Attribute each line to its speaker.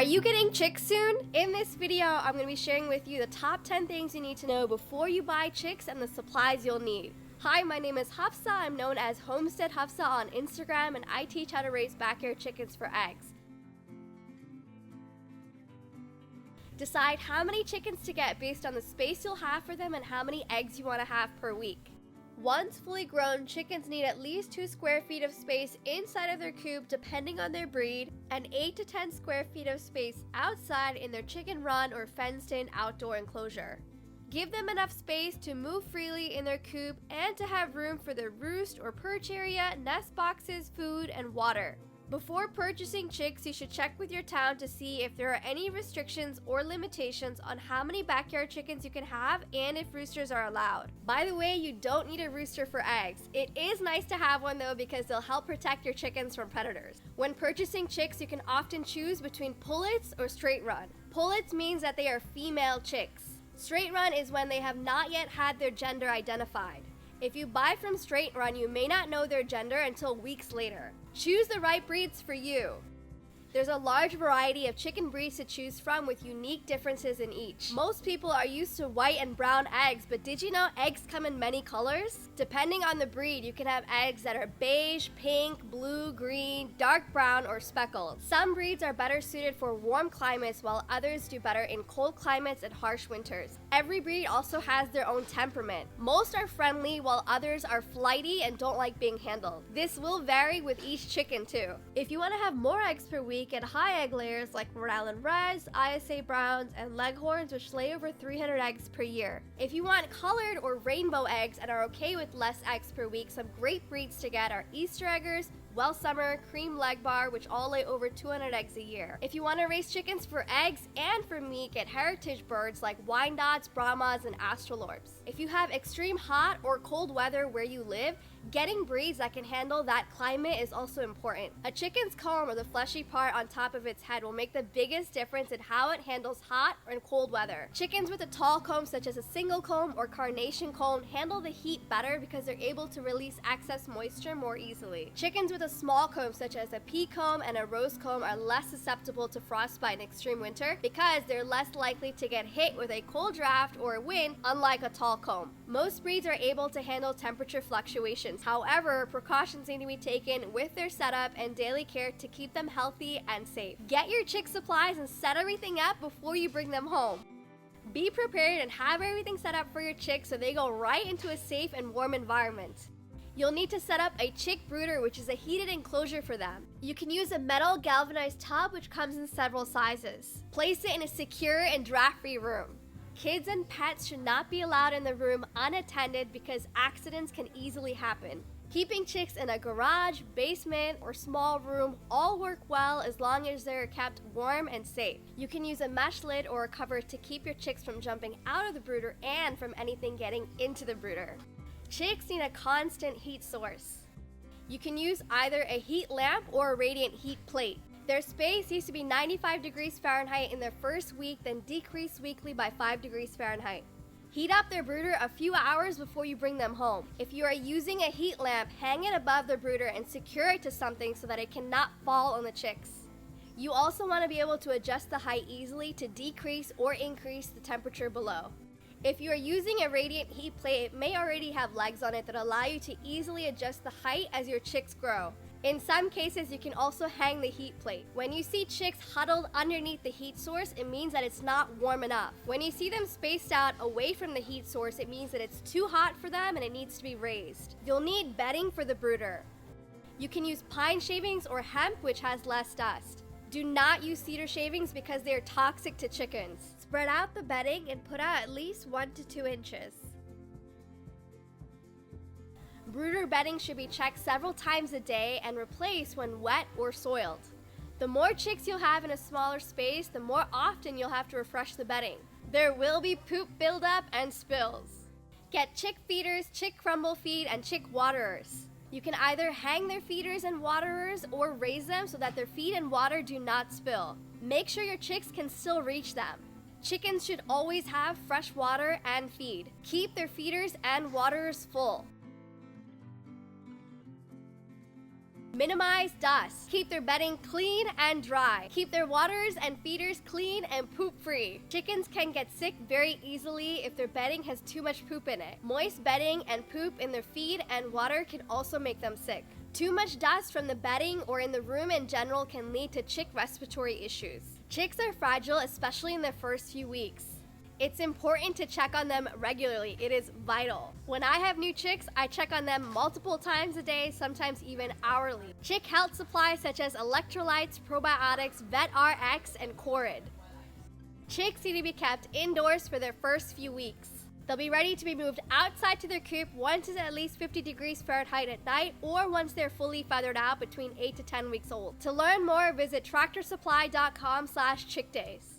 Speaker 1: you getting chicks soon? In this video, I'm going to be sharing with you the top 10 things you need to know before you buy chicks and the supplies you'll need. Hi, my name is Hafsa. I'm known as Homestead Hafsa on Instagram, and I teach how to raise backyard chickens for eggs. Decide how many chickens to get based on the space you'll have for them and how many eggs you want to have per week. Once fully grown, chickens need at least 2 square feet of space inside of their coop depending on their breed, and 8 to 10 square feet of space outside in their chicken run or fenced-in outdoor enclosure. Give them enough space to move freely in their coop and to have room for their roost or perch area, nest boxes, food, and water. Before purchasing chicks, you should check with your town to see if there are any restrictions or limitations on how many backyard chickens you can have and if roosters are allowed. By the way, you don't need a rooster for eggs. It is nice to have one though because they'll help protect your chickens from predators. When purchasing chicks, you can often choose between pullets or straight run. Pullets means that they are female chicks. Straight run is when they have not yet had their gender identified. If you buy from straight run, you may not know their gender until weeks later. Choose the right breeds for you. There's a large variety of chicken breeds to choose from with unique differences in each. Most people are used to white and brown eggs, but did you know eggs come in many colors? Depending on the breed, you can have eggs that are beige, pink, blue, green, dark brown, or speckled. Some breeds are better suited for warm climates while others do better in cold climates and harsh winters. Every breed also has their own temperament. Most are friendly while others are flighty and don't like being handled. This will vary with each chicken too. If you want to have more eggs per week, get high egg layers like Rhode Island Reds, ISA Browns, and Leghorns, which lay over 300 eggs per year. If you want colored or rainbow eggs and are okay with less eggs per week, some great breeds to get are Easter Eggers, Welsummer, Cream Leg Bar, which all lay over 200 eggs a year. If you want to raise chickens for eggs and for meat, get heritage birds like Wyandottes, Brahmas, and Astralorps. If you have extreme hot or cold weather where you live, getting breeds that can handle that climate is also important. A chicken's comb, or the fleshy part on top of its head, will make the biggest difference in how it handles hot and cold weather. Chickens with a tall comb, such as a single comb or carnation comb, handle the heat better because they're able to release excess moisture more easily. Chickens with a small comb, such as a pea comb and a rose comb, are less susceptible to frostbite in extreme winter because they're less likely to get hit with a cold draft or wind, unlike a tall comb. Most breeds are able to handle temperature fluctuations. However, precautions need to be taken with their setup and daily care to keep them healthy and safe. Get your chick supplies and set everything up before you bring them home. Be prepared and have everything set up for your chicks so they go right into a safe and warm environment. You'll need to set up a chick brooder, which is a heated enclosure for them. You can use a metal galvanized tub, which comes in several sizes. Place it in a secure and draft-free room. Kids and pets should not be allowed in the room unattended because accidents can easily happen. Keeping chicks in a garage, basement, or small room all work well as long as they're kept warm and safe. You can use a mesh lid or a cover to keep your chicks from jumping out of the brooder and from anything getting into the brooder. Chicks need a constant heat source. You can use either a heat lamp or a radiant heat plate. Their space needs to be 95 degrees Fahrenheit in their first week, then decrease weekly by 5 degrees Fahrenheit. Heat up their brooder a few hours before you bring them home. If you are using a heat lamp, hang it above the brooder and secure it to something so that it cannot fall on the chicks. You also want to be able to adjust the height easily to decrease or increase the temperature below. If you are using a radiant heat plate, it may already have legs on it that allow you to easily adjust the height as your chicks grow. In some cases, you can also hang the heat plate. When you see chicks huddled underneath the heat source, it means that it's not warm enough. When you see them spaced out away from the heat source, it means that it's too hot for them and it needs to be raised. You'll need bedding for the brooder. You can use pine shavings or hemp, which has less dust. Do not use cedar shavings because they are toxic to chickens. Spread out the bedding and put out at least 1 to 2 inches. Brooder bedding should be checked several times a day and replaced when wet or soiled. The more chicks you'll have in a smaller space, the more often you'll have to refresh the bedding. There will be poop buildup and spills. Get chick feeders, chick crumble feed, and chick waterers. You can either hang their feeders and waterers or raise them so that their feed and water do not spill. Make sure your chicks can still reach them. Chickens should always have fresh water and feed. Keep their feeders and waterers full. Minimize dust. Keep their bedding clean and dry. Keep their waters and feeders clean and poop-free. Chickens can get sick very easily if their bedding has too much poop in it. Moist bedding and poop in their feed and water can also make them sick. Too much dust from the bedding or in the room in general can lead to chick respiratory issues. Chicks are fragile, especially in their first few weeks. It's important to check on them regularly. It is vital. When I have new chicks, I check on them multiple times a day, sometimes even hourly. Chick health supplies such as electrolytes, probiotics, VetRx, and Corid. Chicks need to be kept indoors for their first few weeks. They'll be ready to be moved outside to their coop once it's at least 50 degrees Fahrenheit at night or once they're fully feathered out between 8 to 10 weeks old. To learn more, visit tractorsupply.com/chickdays.